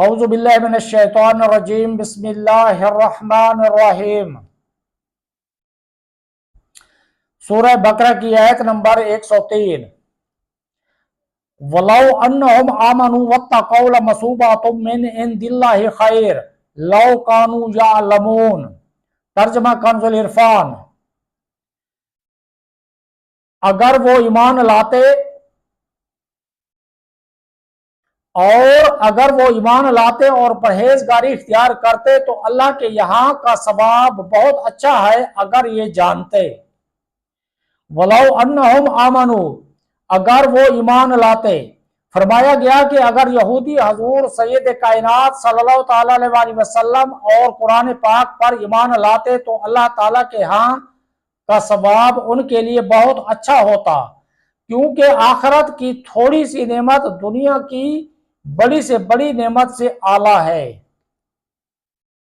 اعوذ باللہ من الشیطان الرجیم، بسم اللہ الرحمن الرحیم۔ سورہ بقرہ کی آیت نمبر 103۔ وَلَوْ أَنَّهُمْ آمَنُوا وَاتَّقَوْا لَمَثُوبَةٌ مِّنْ عِندِ اللَّهِ خَيْرٌ لَوْ كَانُوا يَعْلَمُونَ۔ ترجمہ کنز العرفان۔ اگر وہ ایمان لاتے اور پرہیزگاری اختیار کرتے تو اللہ کے یہاں کا ثواب بہت اچھا ہے اگر یہ جانتے۔ وَلَوْ أَنَّهُمْ آمَنُوا، اگر وہ ایمان لاتے۔ فرمایا گیا کہ اگر یہودی حضور سید کائنات صلی اللہ تعالیٰ علیہ وسلم اور قرآن پاک پر ایمان لاتے تو اللہ تعالیٰ کے ہاں کا ثواب ان کے لیے بہت اچھا ہوتا، کیونکہ آخرت کی تھوڑی سی نعمت دنیا کی بڑی سے بڑی نعمت سے اعلیٰ ہے۔